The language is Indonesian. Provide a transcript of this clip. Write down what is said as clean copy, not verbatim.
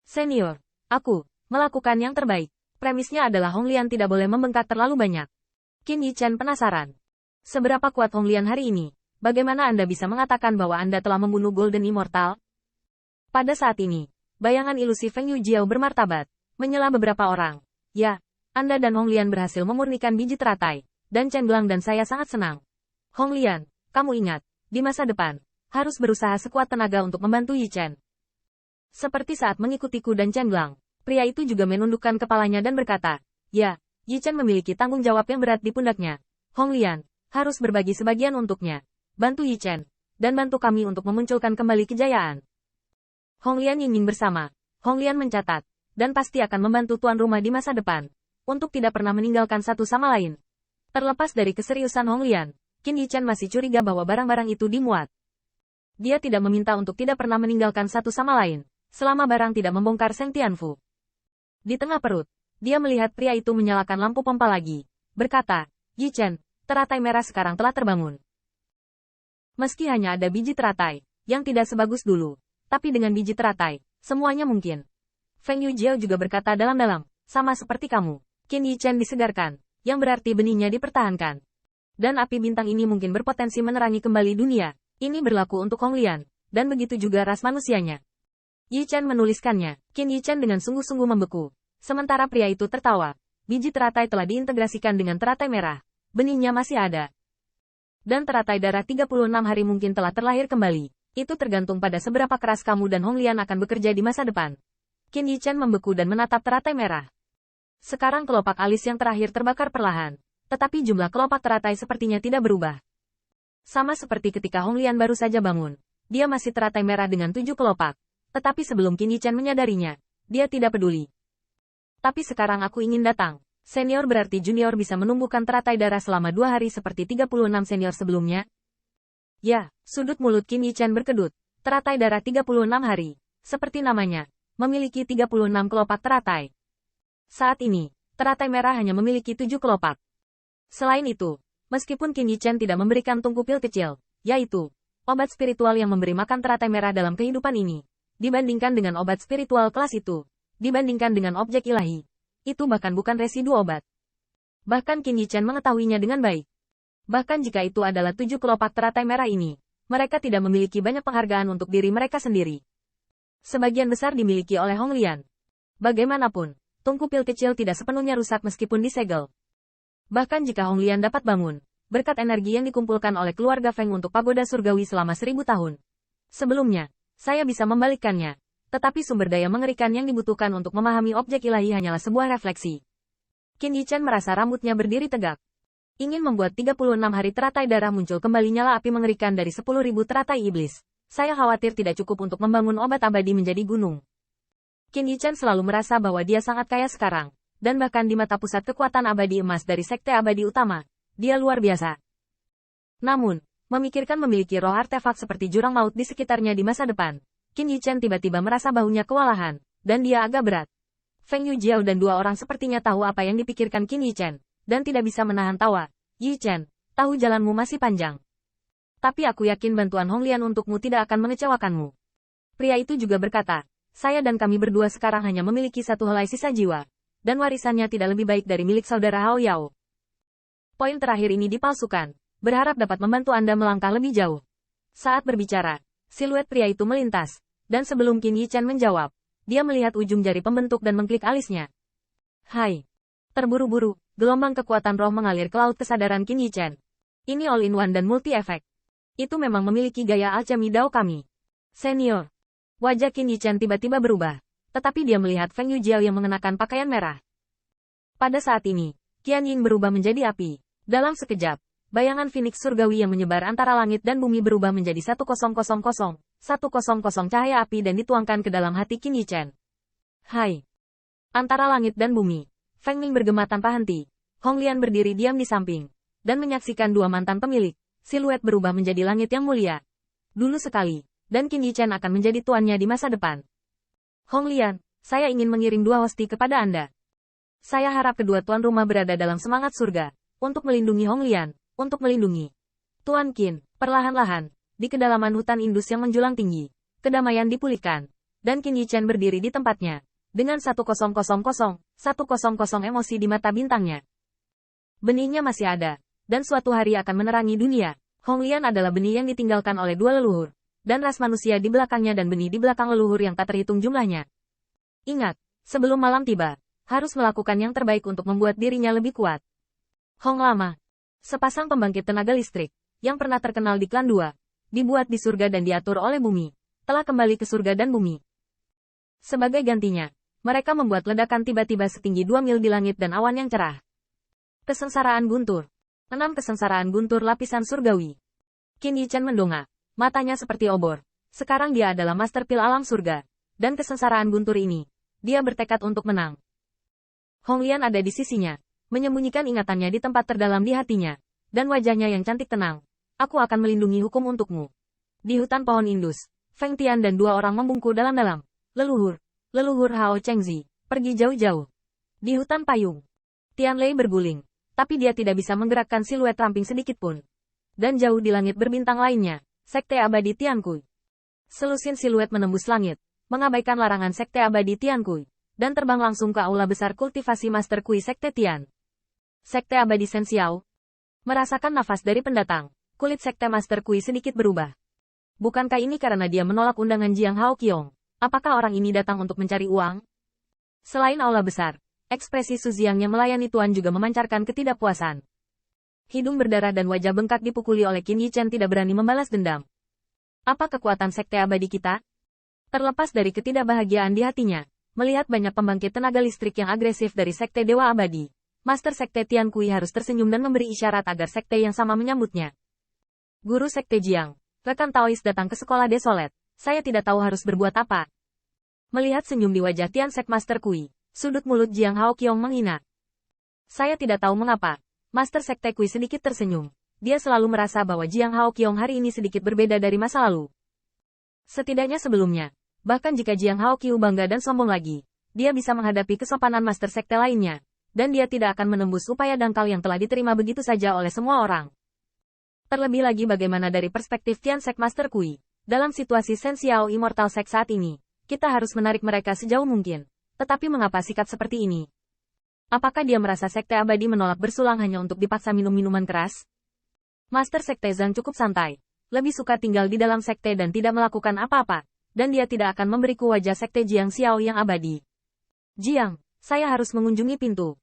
Senior, aku melakukan yang terbaik. Premisnya adalah Hong Lian tidak boleh membengkak terlalu banyak. Qin Yichen penasaran. Seberapa kuat Hong Lian hari ini? Bagaimana Anda bisa mengatakan bahwa Anda telah membunuh Golden Immortal? Pada saat ini, bayangan ilusi Feng Yujiao bermartabat, menyela beberapa orang. Ya, Anda dan Hong Lian berhasil memurnikan biji teratai, dan Chen Blang dan saya sangat senang. Hong Lian, kamu ingat, di masa depan, harus berusaha sekuat tenaga untuk membantu Yi Chen. Seperti saat mengikutiku dan Chen Blang, pria itu juga menundukkan kepalanya dan berkata, ya, Yi Chen memiliki tanggung jawab yang berat di pundaknya. Hong Lian, harus berbagi sebagian untuknya. Bantu Yi Chen, dan bantu kami untuk memunculkan kembali kejayaan. Hong Lian ingin bersama. Hong Lian mencatat, dan pasti akan membantu tuan rumah di masa depan, untuk tidak pernah meninggalkan satu sama lain. Terlepas dari keseriusan Hong Lian, Qin Yichen masih curiga bahwa barang-barang itu dimuat. Dia tidak meminta untuk tidak pernah meninggalkan satu sama lain, selama barang tidak membongkar Seng Tianfu. Di tengah perut, dia melihat pria itu menyalakan lampu pompa lagi, berkata, Yi Chen, teratai merah sekarang telah terbangun. Meski hanya ada biji teratai, yang tidak sebagus dulu, tapi dengan biji teratai, semuanya mungkin. Feng Yujiao juga berkata dalam-dalam, sama seperti kamu. Qin Yichen disegarkan, yang berarti benihnya dipertahankan. Dan api bintang ini mungkin berpotensi menerangi kembali dunia. Ini berlaku untuk Hong Lian, dan begitu juga ras manusianya. Yi Chen menuliskannya. Qin Yichen dengan sungguh-sungguh membeku. Sementara pria itu tertawa. Biji teratai telah diintegrasikan dengan teratai merah. Benihnya masih ada. Dan teratai darah 36 hari mungkin telah terlahir kembali. Itu tergantung pada seberapa keras kamu dan Hong Lian akan bekerja di masa depan. Qin Yichen membeku dan menatap teratai merah. Sekarang kelopak alis yang terakhir terbakar perlahan. Tetapi jumlah kelopak teratai sepertinya tidak berubah. Sama seperti ketika Hong Lian baru saja bangun. Dia masih teratai merah dengan 7 kelopak. Tetapi sebelum Qin Yichen menyadarinya, dia tidak peduli. Tapi sekarang aku ingin datang. Senior berarti junior bisa menumbuhkan teratai darah selama 2 hari seperti 36 senior sebelumnya. Ya, sudut mulut Qin Yichen berkedut. Teratai darah 36 hari. Seperti namanya, memiliki 36 kelopak teratai. Saat ini, teratai merah hanya memiliki 7 kelopak. Selain itu, meskipun Qin Yichen tidak memberikan tungku pil kecil, yaitu obat spiritual yang memberi makan teratai merah dalam kehidupan ini, dibandingkan dengan obat spiritual kelas itu, dibandingkan dengan objek ilahi, itu bahkan bukan residu obat. Bahkan Qin Yichen mengetahuinya dengan baik. Bahkan jika itu adalah 7 kelopak teratai merah ini, mereka tidak memiliki banyak penghargaan untuk diri mereka sendiri. Sebagian besar dimiliki oleh Hong Lian. Bagaimanapun, tungku pil kecil tidak sepenuhnya rusak meskipun disegel. Bahkan jika Hong Lian dapat bangun, berkat energi yang dikumpulkan oleh keluarga Feng untuk pagoda surgawi selama 1000 tahun. Sebelumnya, saya bisa membalikkannya. Tetapi sumber daya mengerikan yang dibutuhkan untuk memahami objek ilahi hanyalah sebuah refleksi. Qin Yichen merasa rambutnya berdiri tegak. Ingin membuat 36 hari teratai darah muncul kembali nyala api mengerikan dari 10.000 teratai iblis. Saya khawatir tidak cukup untuk membangun obat abadi menjadi gunung. Qin Yichen selalu merasa bahwa dia sangat kaya sekarang. Dan bahkan di mata pusat kekuatan abadi emas dari sekte abadi utama, dia luar biasa. Namun, memikirkan memiliki roh artefak seperti jurang maut di sekitarnya di masa depan, Qin Yichen tiba-tiba merasa bahunya kewalahan, dan dia agak berat. Feng Yujiao dan 2 orang sepertinya tahu apa yang dipikirkan Qin Yichen, dan tidak bisa menahan tawa. Yi Chen, tahu jalanmu masih panjang. Tapi aku yakin bantuan Hong Lian untukmu tidak akan mengecewakanmu. Pria itu juga berkata, saya dan kami berdua sekarang hanya memiliki satu helai sisa jiwa, dan warisannya tidak lebih baik dari milik saudara Hao Yao. Poin terakhir ini dipalsukan, berharap dapat membantu Anda melangkah lebih jauh. Saat berbicara, siluet pria itu melintas, dan sebelum Qin Yichen menjawab, dia melihat ujung jari pembentuk dan mengklik alisnya. Hai. Terburu-buru, gelombang kekuatan roh mengalir ke laut kesadaran Qin Yichen. Ini all-in-one dan multi-efek. Itu memang memiliki gaya alchemy Dao kami. Senior. Wajah Qin Yichen tiba-tiba berubah, tetapi dia melihat Feng Yujiao yang mengenakan pakaian merah. Pada saat ini, Qian Ying berubah menjadi api. Dalam sekejap, bayangan Phoenix surgawi yang menyebar antara langit dan bumi berubah menjadi 1000 cahaya api dan dituangkan ke dalam hati Qin Yichen. Hai. Antara langit dan bumi, Feng Ning bergema tanpa henti. Hong Lian berdiri diam di samping, dan menyaksikan 2 mantan pemilik. Siluet berubah menjadi langit yang mulia. Dulu sekali, dan Qin Yichen akan menjadi tuannya di masa depan. Hong Lian, saya ingin mengirim 2 hosti kepada Anda. Saya harap kedua tuan rumah berada dalam semangat surga, untuk melindungi Hong Lian, untuk melindungi Tuan Qin. Perlahan-lahan, di kedalaman hutan Indus yang menjulang tinggi, kedamaian dipulihkan, dan Qin Yichen berdiri di tempatnya. Dengan 1000 emosi di mata bintangnya. Benihnya masih ada, dan suatu hari akan menerangi dunia. Honglian adalah benih yang ditinggalkan oleh dua leluhur, dan ras manusia di belakangnya dan benih di belakang leluhur yang tak terhitung jumlahnya. Ingat, sebelum malam tiba, harus melakukan yang terbaik untuk membuat dirinya lebih kuat. Hong Lama. Sepasang pembangkit tenaga listrik, yang pernah terkenal di klan 2, dibuat di surga dan diatur oleh bumi, telah kembali ke surga dan bumi. Sebagai gantinya, mereka membuat ledakan tiba-tiba setinggi 2 mil di langit dan awan yang cerah. Kesengsaraan guntur. 6 kesengsaraan guntur lapisan surgawi. Qin Yichen mendongak, matanya seperti obor. Sekarang dia adalah master pil alam surga, dan kesengsaraan guntur ini, dia bertekad untuk menang. Honglian ada di sisinya, menyembunyikan ingatannya di tempat terdalam di hatinya, dan wajahnya yang cantik tenang. Aku akan melindungi hukum untukmu. Di hutan pohon Indus, Feng Tian dan dua orang membungkuk dalam-dalam. Leluhur Hao Chengzi, pergi jauh-jauh. Di hutan payung, Tian Lei berguling, tapi dia tidak bisa menggerakkan siluet ramping sedikit pun. Dan jauh di langit berbintang lainnya, Sekte Abadi Tiankui. Selusin siluet menembus langit, mengabaikan larangan Sekte Abadi Tiankui, dan terbang langsung ke aula besar kultivasi Master Kui Sekte Tian. Sekte Abadi Sen Xiao. Merasakan nafas dari pendatang, kulit Sekte Master Kui sedikit berubah. Bukankah ini karena dia menolak undangan Jiang Hao Qiong? Apakah orang ini datang untuk mencari uang? Selain aula besar, ekspresi Su Jiang yang melayani Tuan juga memancarkan ketidakpuasan. Hidung berdarah dan wajah bengkak dipukuli oleh Qin Yichen tidak berani membalas dendam. Apa kekuatan Sekte Abadi kita? Terlepas dari ketidakbahagiaan di hatinya, melihat banyak pembangkit tenaga listrik yang agresif dari Sekte Dewa Abadi, Master Sekte Tiankui harus tersenyum dan memberi isyarat agar sekte yang sama menyambutnya. Guru Sekte Jiang, rekan Taois datang ke sekolah desolet, saya tidak tahu harus berbuat apa. Melihat senyum di wajah Tian Sek Master Kui, sudut mulut Jiang Hao Qiong menghina. Saya tidak tahu mengapa. Master Sekte Kui sedikit tersenyum. Dia selalu merasa bahwa Jiang Hao Qiong hari ini sedikit berbeda dari masa lalu. Setidaknya sebelumnya, bahkan jika Jiang Hao Qiong bangga dan sombong lagi, dia bisa menghadapi kesopanan Master Sekte lainnya, dan dia tidak akan menembus upaya dangkal yang telah diterima begitu saja oleh semua orang. Terlebih lagi bagaimana dari perspektif Tian Sek Master Kui, dalam situasi Sen Xiao Immortal Sek saat ini, kita harus menarik mereka sejauh mungkin. Tetapi mengapa sikap seperti ini? Apakah dia merasa Sekte Abadi menolak bersulang hanya untuk dipaksa minum minuman keras? Master Sekte Zhang cukup santai, lebih suka tinggal di dalam sekte dan tidak melakukan apa-apa, dan dia tidak akan memberiku wajah Sekte Jiang Xiao yang abadi. Jiang, saya harus mengunjungi pintu.